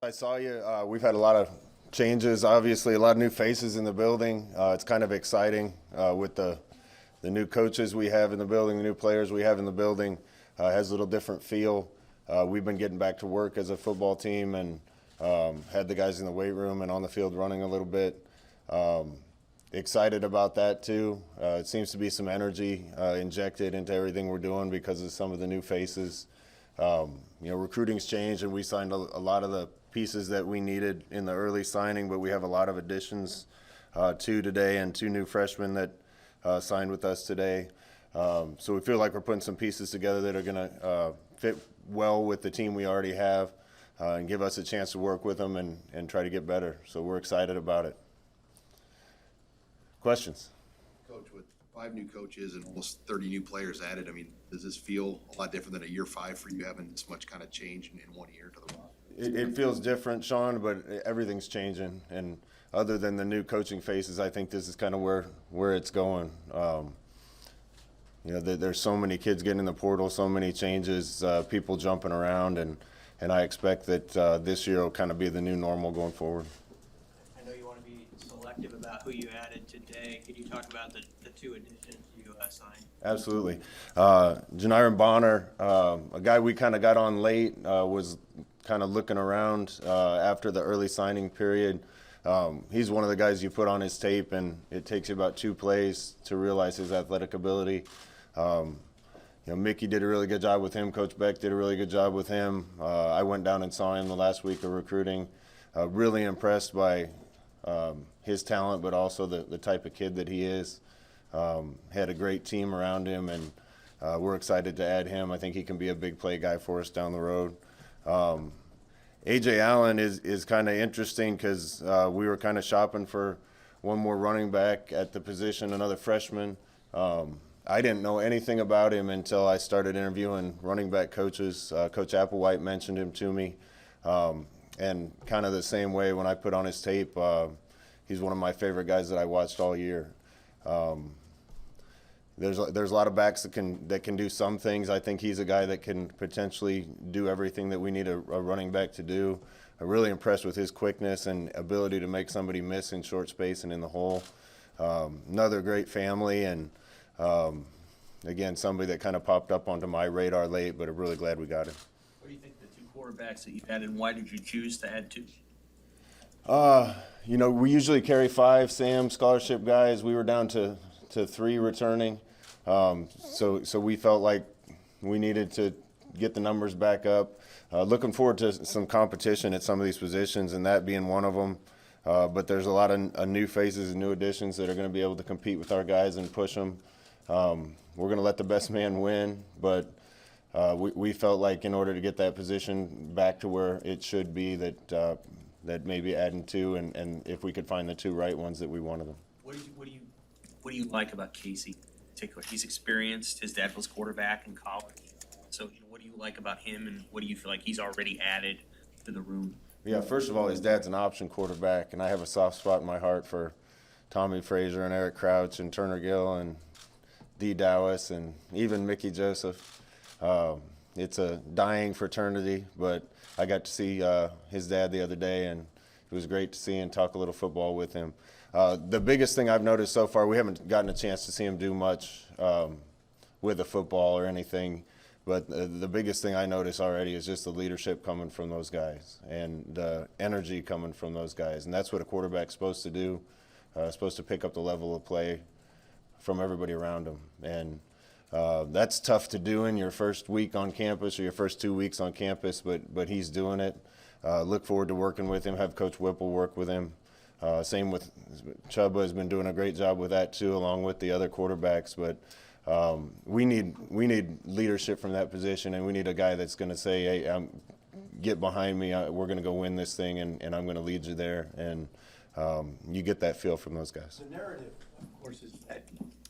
I saw you. We've had a lot of changes, obviously, a lot of new faces in the building. It's kind of exciting with the new coaches we have in the building, the new players we have in the building. Has a little different feel. We've been getting back to work as a football team and had the guys in the weight room and on the field running a little bit. Excited about that too. It seems to be some energy injected into everything we're doing because of some of the new faces. Recruiting's changed, and we signed a lot of the pieces that we needed in the early signing, but we have a lot of additions two today and two new freshmen that signed with us today. So we feel like we're putting some pieces together that are going to fit well with the team we already have and give us a chance to work with them and try to get better. So we're excited about it. Questions? Coach, with 5 new coaches and almost 30 new players added, I mean, does this feel a lot different than a year 5 for you having this much kind of change in 1 year to the roster? It feels different, Sean, but everything's changing. And other than the new coaching faces, I think this is kind of where it's going. There's so many kids getting in the portal, so many changes, people jumping around, and I expect that this year will kind of be the new normal going forward. I know you want to be selective about who you added today. Could you talk about the 2 additions you signed? Absolutely. Janiron Bonner, a guy we kind of got on late, was kind of looking around after the early signing period. He's one of the guys you put on his tape, and it takes you about 2 plays to realize his athletic ability. Mickey did a really good job with him. Coach Beck did a really good job with him. I went down and saw him the last week of recruiting. Really impressed by his talent, but also the type of kid that he is. Had a great team around him, and we're excited to add him. I think he can be a big play guy for us down the road. A.J. Allen is kind of interesting because we were kind of shopping for one more running back at the position, another freshman. I didn't know anything about him until I started interviewing running back coaches. Coach Applewhite mentioned him to me. And kind of the same way when I put on his tape, he's one of my favorite guys that I watched all year. There's a lot of backs that can do some things. I think he's a guy that can potentially do everything that we need a running back to do. I'm really impressed with his quickness and ability to make somebody miss in short space and in the hole. Another great family, and again, somebody that kind of popped up onto my radar late, but I'm really glad we got him. What do you think the 2 quarterbacks that you've added, and why did you choose to add 2? We usually carry 5 Sam scholarship guys. We were down to 3 returning. So we felt like we needed to get the numbers back up. Looking forward to some competition at some of these positions, and that being one of them. But there's a lot of new faces and new additions that are going to be able to compete with our guys and push them. We're going to let the best man win, but we felt like in order to get that position back to where it should be, that maybe adding 2, and if we could find the 2 right ones, that we wanted them. What do you like about Casey in particular? He's experienced. His dad was quarterback in college. So what do you like about him, and what do you feel like he's already added to the room? Yeah, first of all, his dad's an option quarterback, and I have a soft spot in my heart for Tommy Frazier and Eric Crouch and Turner Gill and Dee Dowis and even Mickey Joseph. It's a dying fraternity, but I got to see his dad the other day, and it was great to see and talk a little football with him. The biggest thing I've noticed so far, we haven't gotten a chance to see him do much with a football or anything, but the biggest thing I notice already is just the leadership coming from those guys and the energy coming from those guys. And that's what a quarterback's supposed to do, supposed to pick up the level of play from everybody around him. And that's tough to do in your first week on campus or your first 2 weeks on campus, but he's doing it. Look forward to working with him, have Coach Whipple work with him. Same with Chubba has been doing a great job with that too, along with the other quarterbacks. But we need leadership from that position, and we need a guy that's going to say, "Hey, get behind me. We're going to go win this thing, and I'm going to lead you there." And you get that feel from those guys. The narrative, of course, is that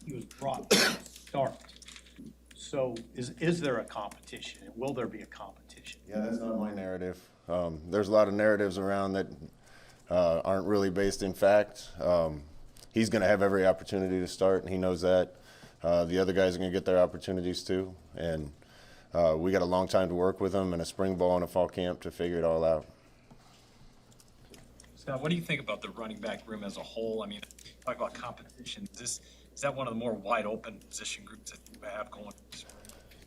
he was brought to start. So is there a competition? Will there be a competition? Yeah, that's not my narrative. There's a lot of narratives around that aren't really based in fact. He's going to have every opportunity to start, and he knows that. The other guys are going to get their opportunities too, and we got a long time to work with them and a spring ball and a fall camp to figure it all out. Scott, what do you think about the running back room as a whole? I mean, talk about competition. Is that one of the more wide open position groups that you have going?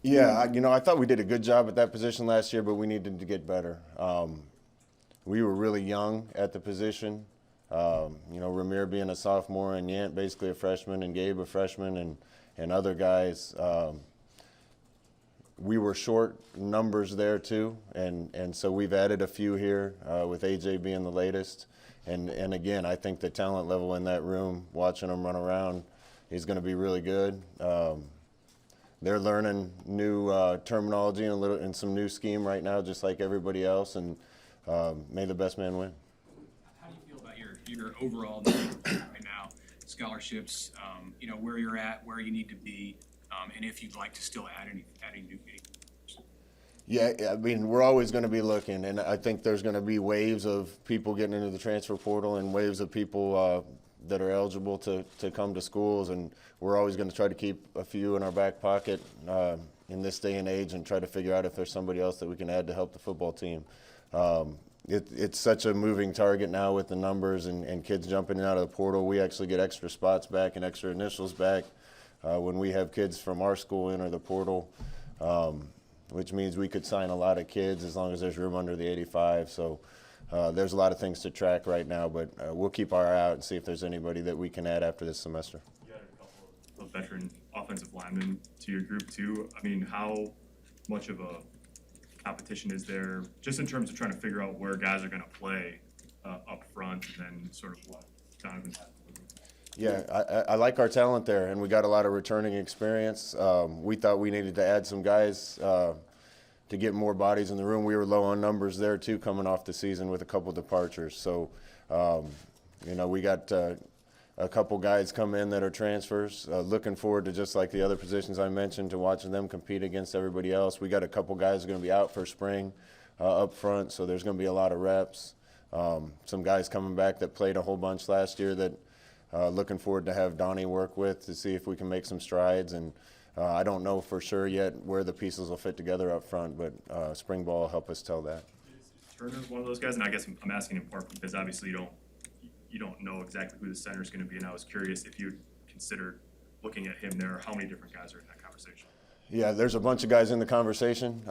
Yeah, I thought we did a good job at that position last year, but we needed to get better. We were really young at the position. Ramir being a sophomore and Yant basically a freshman and Gabe a freshman and other guys. We were short numbers there too, and so we've added a few here with AJ being the latest. And again, I think the talent level in that room, watching them run around, is going to be really good. They're learning new terminology and some new scheme right now, just like everybody else, and may the best man win. How do you feel about your overall needs right now, scholarships, where you're at, where you need to be, and if you'd like to still add any new games? Yeah, I mean, we're always going to be looking, and I think there's going to be waves of people getting into the transfer portal and waves of people that are eligible to come to schools, and we're always going to try to keep a few in our back pocket in this day and age and try to figure out if there's somebody else that we can add to help the football team. It's such a moving target now with the numbers and kids jumping in and out of the portal. We actually get extra spots back and extra initials back when we have kids from our school enter the portal, which means we could sign a lot of kids as long as there's room under the 85. So there's a lot of things to track right now, but we'll keep our eye out and see if there's anybody that we can add after this semester. You had a couple of veteran offensive linemen to your group too. I mean, how much of a competition is there just in terms of trying to figure out where guys are going to play up front and then sort of what Donovan's had to do? Yeah, I like our talent there, and we got a lot of returning experience. We thought we needed to add some guys to get more bodies in the room. We were low on numbers there too, coming off the season with a couple departures. So, we got a couple guys come in that are transfers. Looking forward to, just like the other positions I mentioned, to watching them compete against everybody else. We got a couple guys going to be out for spring up front, so there's going to be a lot of reps. Some guys coming back that played a whole bunch last year that looking forward to have Donnie work with to see if we can make some strides. And I don't know for sure yet where the pieces will fit together up front, but spring ball will help us tell that. Is Turner one of those guys? And I guess I'm asking in part because obviously you don't know exactly who the center is going to be, and I was curious if you'd consider looking at him there, how many different guys are in that conversation? Yeah, there's a bunch of guys in the conversation.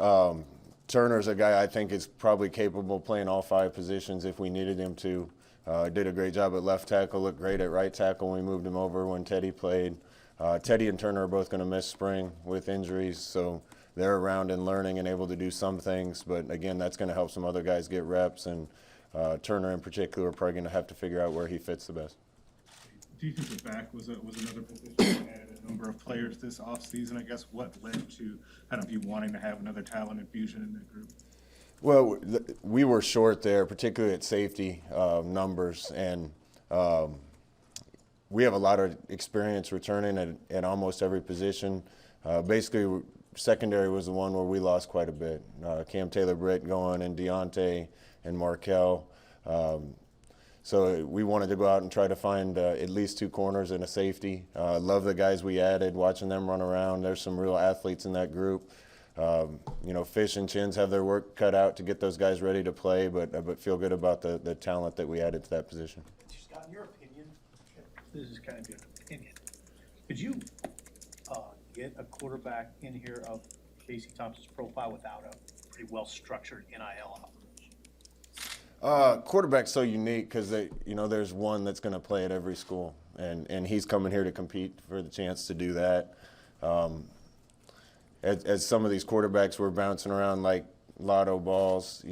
Turner's a guy I think is probably capable of playing all 5 positions if we needed him to. Did a great job at left tackle, looked great at right tackle when we moved him over when Teddy played. Teddy and Turner are both going to miss spring with injuries, so they're around and learning and able to do some things. But again, that's going to help some other guys get reps, and Turner in particular, we're probably going to have to figure out where he fits the best. Defensive back was another position that added a number of players this offseason. I guess what led to kind of you wanting to have another talent infusion in that group? Well, we were short there, particularly at safety numbers, and we have a lot of experience returning at almost every position. Basically, secondary was the one where we lost quite a bit. Cam Taylor-Britt going, and Deontay and Markel. So we wanted to go out and try to find at least 2 corners and a safety. Love the guys we added, watching them run around. There's some real athletes in that group. Fish and Chins have their work cut out to get those guys ready to play, but feel good about the talent that we added to that position. Scott, in your opinion, this is kind of your opinion, could you get a quarterback in here of Casey Thompson's profile without a pretty well-structured NIL operation? Quarterback's so unique because there's one that's going to play at every school, and he's coming here to compete for the chance to do that. As some of these quarterbacks were bouncing around like lotto balls,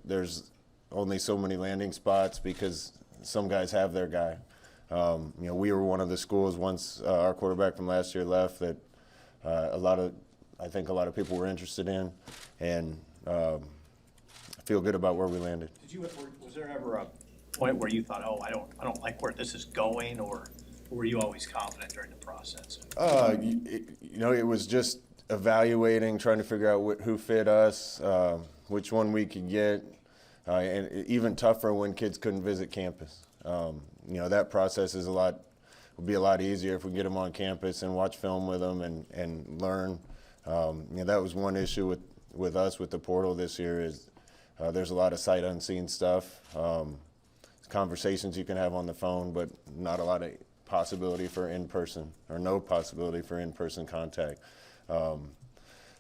there's only so many landing spots because some guys have their guy. We were one of the schools once our quarterback from last year left that I think a lot of people were interested in, and I feel good about where we landed. Was there ever a point where you thought, I don't like where this is going, or were you always confident during the process? It was just evaluating, trying to figure out who fit us, which one we could get, and even tougher when kids couldn't visit campus. That process will be a lot easier if we get them on campus and watch film with them and learn. That was one issue with us with the portal this year is there's a lot of sight unseen stuff. It's conversations you can have on the phone, but not a lot of possibility for in-person, or no possibility for in-person contact.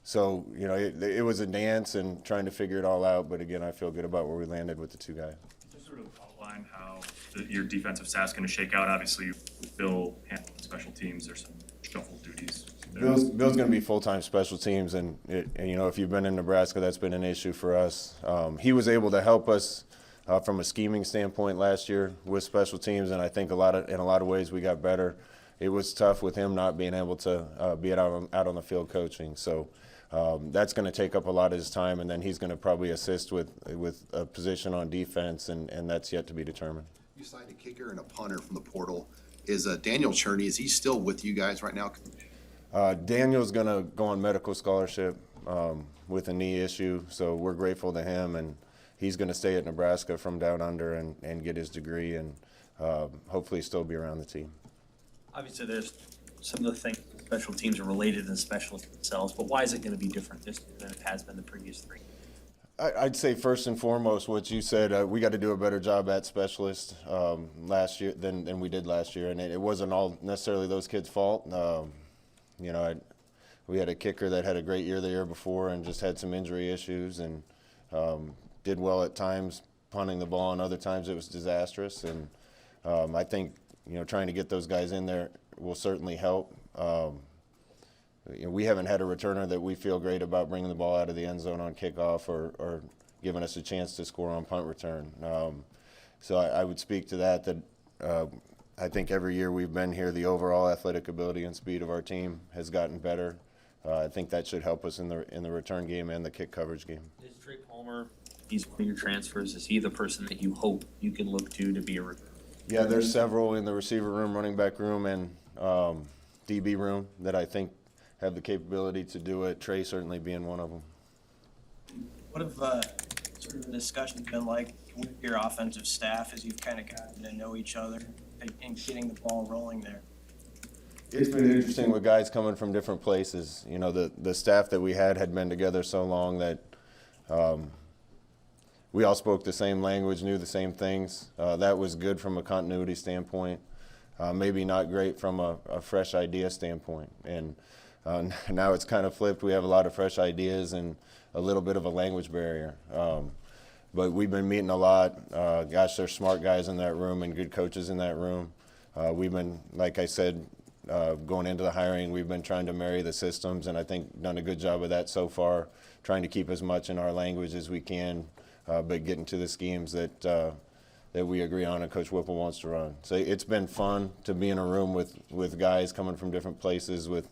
So, you know, it was a dance and trying to figure it all out, but again, I feel good about where we landed with the two guys. Just sort of outline how your defensive staff's going to shake out. Obviously, Bill handling special teams. There's some shuffle duties there. Bill's going to be full-time special teams, and you know, if you've been in Nebraska, that's been an issue for us. He was able to help us from a scheming standpoint last year with special teams, and I think in a lot of ways we got better. It was tough with him not being able to be out on the field coaching. So that's going to take up a lot of his time, and then he's going to probably assist with a position on defense, and that's yet to be determined. You signed a kicker and a punter from the portal. Is Daniel Cherny, is he still with you guys right now? Daniel's going to go on medical scholarship with a knee issue, so we're grateful to him, and he's going to stay at Nebraska from down under and get his degree, and hopefully still be around the team. Obviously, there's some of the things, special teams are related to the specialists themselves, but why is it going to be different this year than it has been the previous three? I'd say first and foremost what you said, we got to do a better job at specialist last year than we did last year, and it wasn't all necessarily those kids' fault. You know, we had a kicker that had a great year the year before and just had some injury issues, and did well at times punting the ball, and other times it was disastrous. And I think, you know, trying to get those guys in there will certainly help. You know, we haven't had a returner that we feel great about bringing the ball out of the end zone on kickoff or giving us a chance to score on punt return. So I would speak to that I think every year we've been here, the overall athletic ability and speed of our team has gotten better. I think that should help us in the return game and the kick coverage game. Is Trey Palmer, he's one of your transfers, is he the person that you hope you can look to be a recruiter? Yeah, there's several in the receiver room, running back room, and DB room that I think have the capability to do it. Trey certainly being one of them. What have sort of the discussions been like with your offensive staff as you've kind of gotten to know each other and getting the ball rolling there? It's been interesting with guys coming from different places. You know, the staff that we had been together so long that we all spoke the same language, knew the same things. That was good from a continuity standpoint. Maybe not great from a fresh idea standpoint. And now it's kind of flipped. We have a lot of fresh ideas and a little bit of a language barrier. But we've been meeting a lot. Gosh, there's smart guys in that room and good coaches in that room. We've been, like I said, going into the hiring, we've been trying to marry the systems, and I think done a good job of that so far, trying to keep as much in our language as we can, but getting to the schemes that we agree on and Coach Whipple wants to run. So it's been fun to be in a room with guys coming from different places with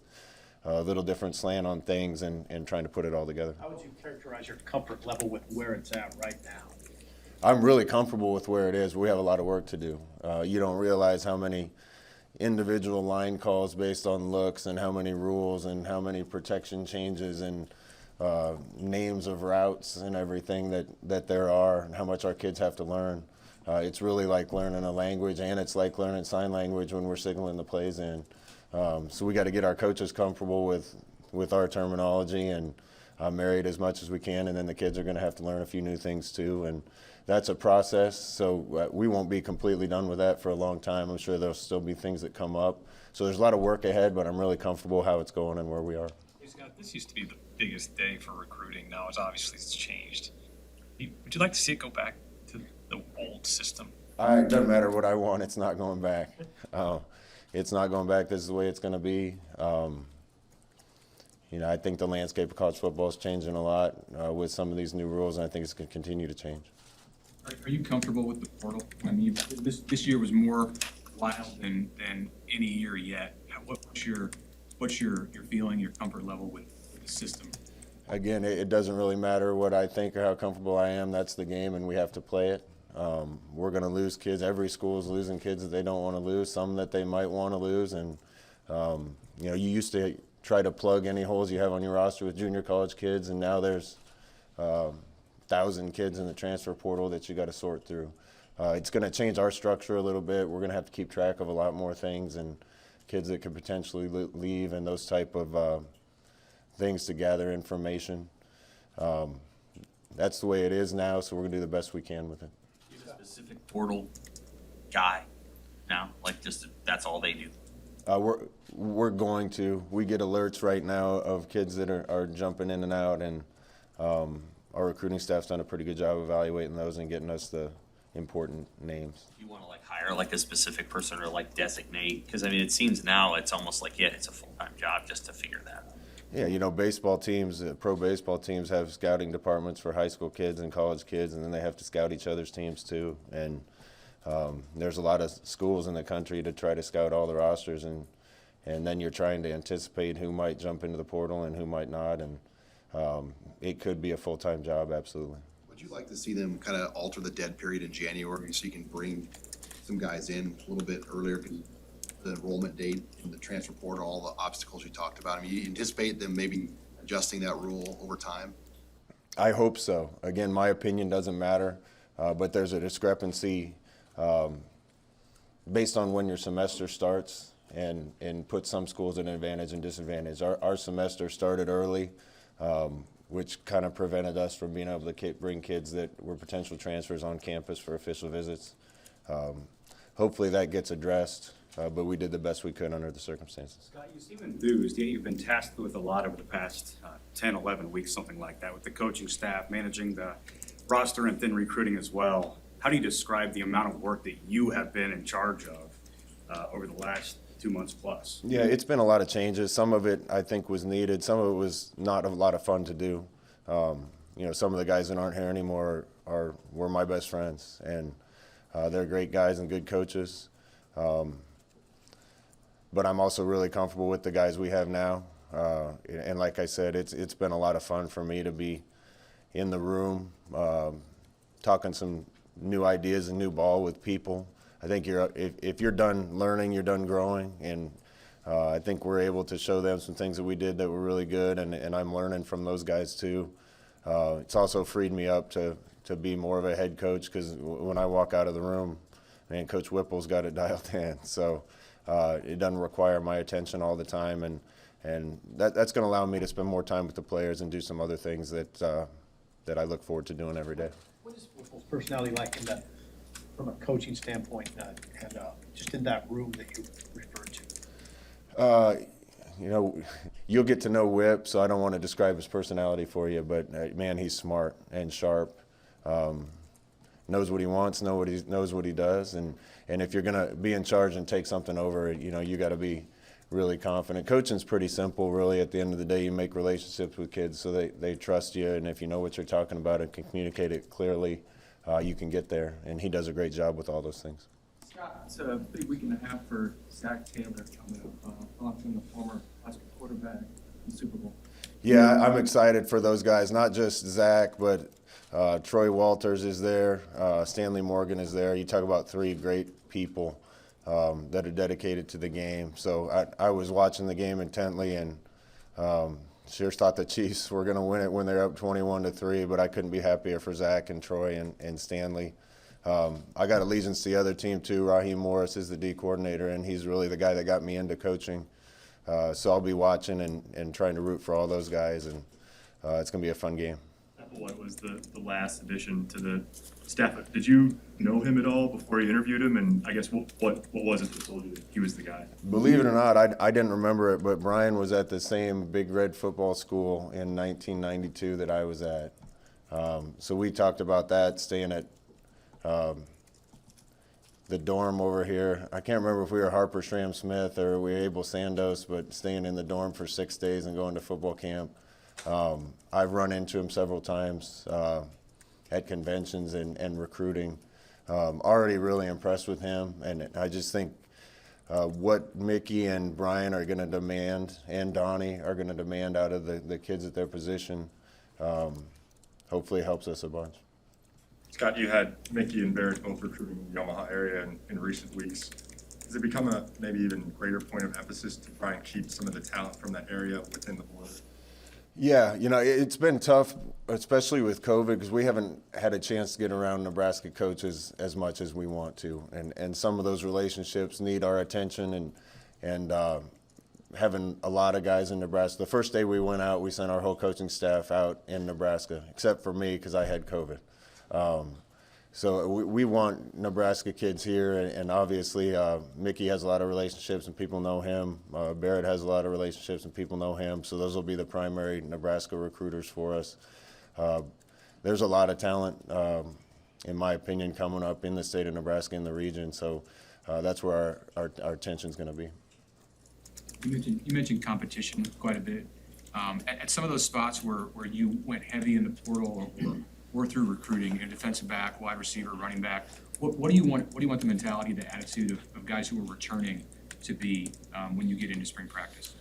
a little different slant on things and trying to put it all together. How would you characterize your comfort level with where it's at right now? I'm really comfortable with where it is. We have a lot of work to do. You don't realize how many individual line calls based on looks and how many rules and how many protection changes and names of routes and everything that there are and how much our kids have to learn. It's really like learning a language, and it's like learning sign language when we're signaling the plays in. So we got to get our coaches comfortable with our terminology and marry it as much as we can, and then the kids are going to have to learn a few new things too. And that's a process, so we won't be completely done with that for a long time. I'm sure there'll still be things that come up. So there's a lot of work ahead, but I'm really comfortable how it's going and where we are. Hey, Scott, this used to be the biggest day for recruiting. Now it's changed. Would you like to see it go back to the old system? It doesn't matter what I want. It's not going back. It's not going back. This is the way it's going to be. You know, I think the landscape of college football is changing a lot with some of these new rules, and I think it's going to continue to change. Are you comfortable with the portal? I mean, this year was more wild than any year yet. What's your feeling, your comfort level with the system? Again, it doesn't really matter what I think or how comfortable I am. That's the game, and we have to play it. We're going to lose kids. Every school is losing kids that they don't want to lose, some that they might want to lose. And, you know, you used to try to plug any holes you have on your roster with junior college kids, and now there's 1,000 kids in the transfer portal that you got to sort through. It's going to change our structure a little bit. We're going to have to keep track of a lot more things and kids that could potentially leave and those type of things to gather information. That's the way it is now, so we're going to do the best we can with it. Do you have a specific portal guy now? Like, just, that's all they do? We're going to. We get alerts right now of kids that are jumping in and out, and our recruiting staff's done a pretty good job evaluating those and getting us the important names. You wanna like hire like a specific person or like designate? Cause I mean, it seems now it's almost like, yeah, it's a full-time job just to figure that out. Yeah, you know, baseball teams, pro baseball teams have scouting departments for high school kids and college kids, and then they have to scout each other's teams too. And there's a lot of schools in the country to try to scout all the rosters, and then you're trying to anticipate who might jump into the portal and who might not, and it could be a full-time job, absolutely. Would you like to see them kind of alter the dead period in January so you can bring some guys in a little bit earlier, because the enrollment date and the transfer portal, all the obstacles you talked about? I mean, you anticipate them maybe adjusting that rule over time? I hope so. Again, my opinion doesn't matter, but there's a discrepancy based on when your semester starts, and put some schools at an advantage and disadvantage. Our semester started early, which kind of prevented us from being able to bring kids that were potential transfers on campus for official visits. Hopefully that gets addressed, but we did the best we could under the circumstances. Scott, you seem enthused, yet you've been tasked with a lot over the past 10, 11 weeks, something like that, with the coaching staff, managing the roster and then recruiting as well. How do you describe the amount of work that you have been in charge of over the last 2 months plus? Yeah, it's been a lot of changes. Some of it I think was needed. Some of it was not a lot of fun to do. You know, some of the guys that aren't here anymore were my best friends, and they're great guys and good coaches. But I'm also really comfortable with the guys we have now. And like I said, it's been a lot of fun for me to be in the room, talking some new ideas and new ball with people. I think if you're done learning, you're done growing, and I think we're able to show them some things that we did that were really good, and I'm learning from those guys too. It's also freed me up to be more of a head coach, because when I walk out of the room, man, Coach Whipple's got it dialed in. So it doesn't require my attention all the time, and that's going to allow me to spend more time with the players and do some other things that I look forward to doing every day. What is Whipple's personality like from a coaching standpoint, and just in that room that you referred to? You know, you'll get to know Whip, so I don't want to describe his personality for you, but man, he's smart and sharp. Knows what he wants, knows what he does, and if you're going to be in charge and take something over, you know, you got to be really confident. Coaching's pretty simple, really. At the end of the day, you make relationships with kids so they trust you, and if you know what you're talking about and can communicate it clearly, you can get there, and he does a great job with all those things. Scott, it's a big week and a half for Zach Taylor coming up, launching the former Husker quarterback in the Super Bowl. Yeah, I'm excited for those guys, not just Zach, but Troy Walters is there, Stanley Morgan is there. You talk about three great people that are dedicated to the game. So I was watching the game intently, and sure thought the Chiefs were going to win it when they're up 21-3, but I couldn't be happier for Zach and Troy and Stanley. I got allegiance to the other team too. Raheem Morris is the D coordinator, and he's really the guy that got me into coaching. So I'll be watching and trying to root for all those guys, and it's going to be a fun game. What was the last addition to the staff? Did you know him at all before you interviewed him? And I guess what was it that told you that he was the guy? Believe it or not, I didn't remember it, but Brian was at the same Big Red football school in 1992 that I was at. So we talked about that, staying at the dorm over here. I can't remember if we were Harper Schramm Smith or we were Abel Sandos, but staying in the dorm for 6 days and going to football camp. I've run into him several times at conventions and recruiting. Already really impressed with him, and I just think what Mickey and Brian are going to demand, and Donnie are going to demand out of the kids at their position, hopefully helps us a bunch. Scott, you had Mickey and Barrett both recruiting in the Omaha area in recent weeks. Has it become a maybe even greater point of emphasis to try and keep some of the talent from that area within the border? Yeah, you know, it's been tough, especially with COVID, because we haven't had a chance to get around Nebraska coaches as much as we want to. And some of those relationships need our attention, and having a lot of guys in Nebraska. The first day we went out, we sent our whole coaching staff out in Nebraska, except for me because I had COVID. So we want Nebraska kids here, and obviously Mickey has a lot of relationships and people know him. Barrett has a lot of relationships and people know him. So those will be the primary Nebraska recruiters for us. There's a lot of talent, in my opinion, coming up in the state of Nebraska in the region. So that's where our attention is going to be. You mentioned competition quite a bit. At some of those spots where you went heavy in the portal or through recruiting, defensive back, wide receiver, running back, what do you want the mentality, the attitude of guys who are returning to be when you get into spring practice?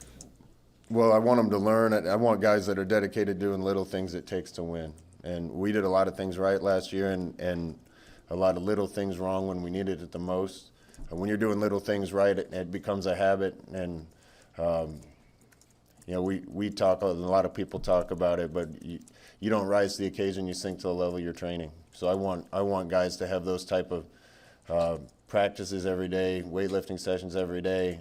Well, I want them to learn. I want guys that are dedicated doing little things it takes to win. And we did a lot of things right last year and a lot of little things wrong when we needed it the most. And when you're doing little things right, it becomes a habit. And, we talk, a lot of people talk about it, but you don't rise to the occasion, you sink to the level you're training. So I want guys to have those type of practices every day, weightlifting sessions every day,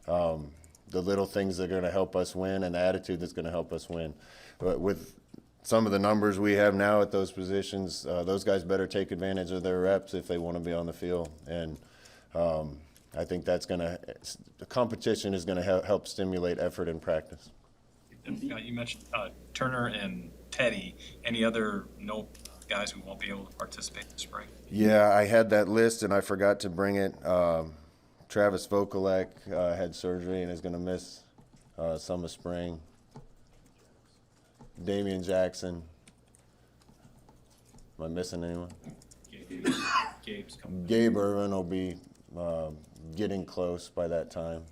the little things that are going to help us win and the attitude that's going to help us win. But with some of the numbers we have now at those positions, those guys better take advantage of their reps if they want to be on the field. And I think that's the competition is going to help stimulate effort in practice. You mentioned Turner and Teddy. Any other guys who won't be able to participate in spring? Yeah, I had that list and I forgot to bring it. Travis Vokalek had surgery and is going to miss some of spring. Damian Jackson. Am I missing anyone? Gabe's coming. Gabe Irvin will be getting close by that time.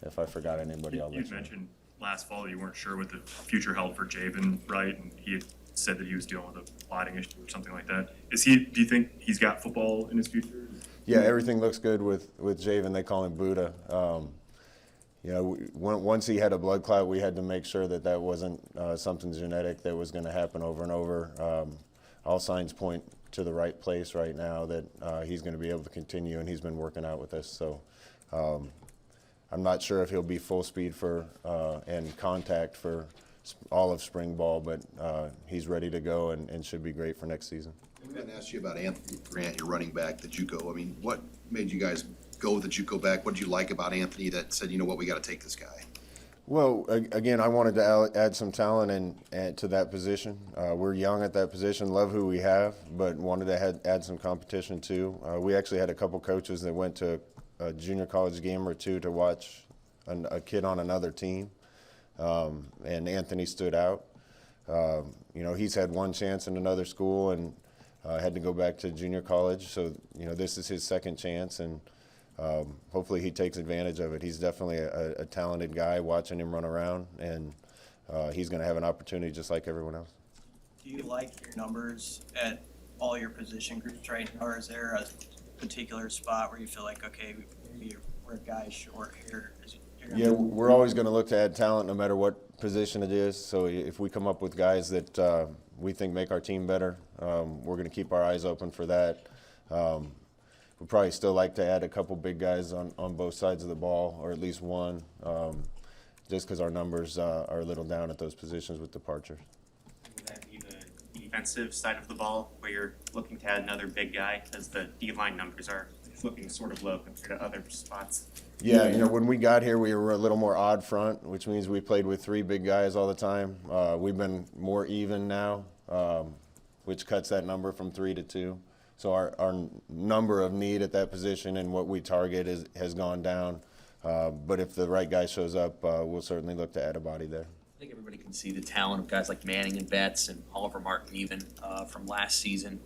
If I forgot anybody, I'll let You you know. mentioned last fall you weren't sure what the future held for Jabin, right? And he had said that he was dealing with a plotting issue or something like that. Do you think he's got football in his future? Yeah, everything looks good with Javen. They call him Buddha. Once he had a blood clot, we had to make sure that wasn't something genetic that was going to happen over and over. All signs point to the right place right now that he's going to be able to continue, and he's been working out with us. So I'm not sure if he'll be full speed and contact for all of spring ball, but he's ready to go and should be great for next season. I'm going to ask you about Anthony Grant, your running back, the JUCO. I mean, what made you guys go with the JUCO back? What did you like about Anthony that said, you know what, we got to take this guy? Well, again, I wanted to add some talent to that position. We're young at that position, love who we have, but wanted to add some competition too. We actually had a couple coaches that went to a junior college game or two to watch a kid on another team, and Anthony stood out. He's had one chance in another school and had to go back to junior college, so this is his second chance, and hopefully he takes advantage of it. He's definitely a talented guy. Watching him run around, and he's going to have an opportunity just like everyone else. Do you like your numbers at all your position groups right now, or is there a particular spot where you feel like, okay, maybe we're a guy short here? Yeah, we're always going to look to add talent no matter what position it is. So if we come up with guys that we think make our team better, we're going to keep our eyes open for that. We'd probably still like to add a couple big guys on both sides of the ball, or at least one, just because our numbers are a little down at those positions with departures. Would that be the defensive side of the ball where you're looking to add another big guy, as the D-line numbers are looking sort of low compared to other spots? Yeah, when we got here, we were a little more odd front, which means we played with three big guys all the time. We've been more even now, which cuts that number from 3 to 2. So our number of need at that position and what we target has gone down. But if the right guy shows up, we'll certainly look to add a body there. I think everybody can see the talent of guys like Manning and Betts and Oliver Martin even from last season.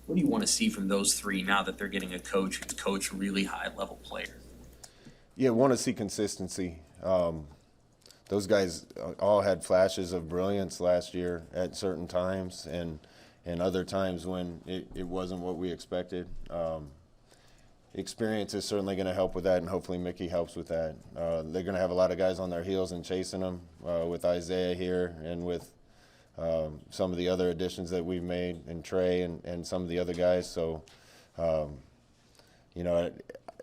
What do you want to see from those three now that they're getting a coach who's coached really high-level players? Yeah, want to see consistency. Those guys all had flashes of brilliance last year at certain times, and other times when it wasn't what we expected. Experience is certainly going to help with that, and hopefully Mickey helps with that. They're going to have a lot of guys on their heels and chasing them with Isaiah here and with some of the other additions that we've made, and Trey and some of the other guys. So,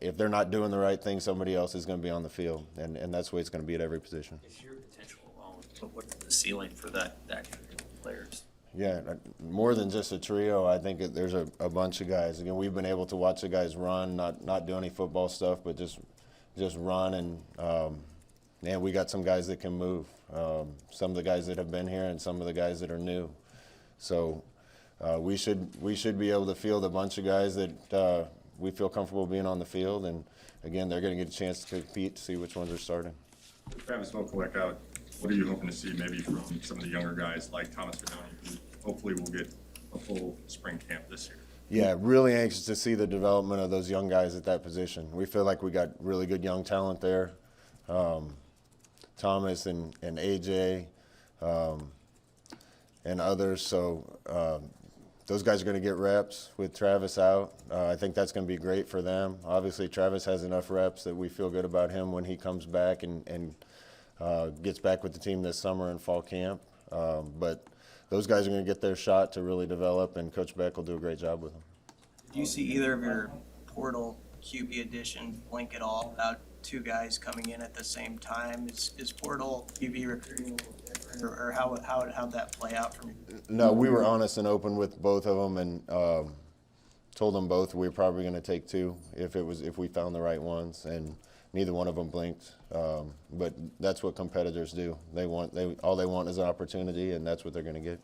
if they're not doing the right thing, somebody else is going to be on the field, and that's the way it's going to be at every position. It's your potential alone, but what's the ceiling for that group of players? Yeah, more than just a trio. I think there's a bunch of guys. Again, we've been able to watch the guys run, not do any football stuff, but just run. And man, we got some guys that can move. Some of the guys that have been here, and some of the guys that are new. So we should be able to field a bunch of guys that we feel comfortable being on the field. And again, they're going to get a chance to compete to see which ones are starting. Travis Vokalek out, what are you hoping to see maybe from some of the younger guys like Thomas Vidoni, who hopefully will get a full spring camp this year? Yeah, really anxious to see the development of those young guys at that position. We feel like we got really good young talent there. Thomas and AJ and others. So those guys are going to get reps with Travis out. I think that's going to be great for them. Obviously, Travis has enough reps that we feel good about him when he comes back and gets back with the team this summer in fall camp. But those guys are going to get their shot to really develop, and Coach Beck will do a great job with them. Do you see either of your portal QB additions blink at all about two guys coming in at the same time? Is portal QB recruiting a little different, or how'd that play out for me? No, we were honest and open with both of them, and told them both we were probably going to take two if we found the right ones, and neither one of them blinked. But that's what competitors do. All they want is an opportunity, and that's what they're going to get.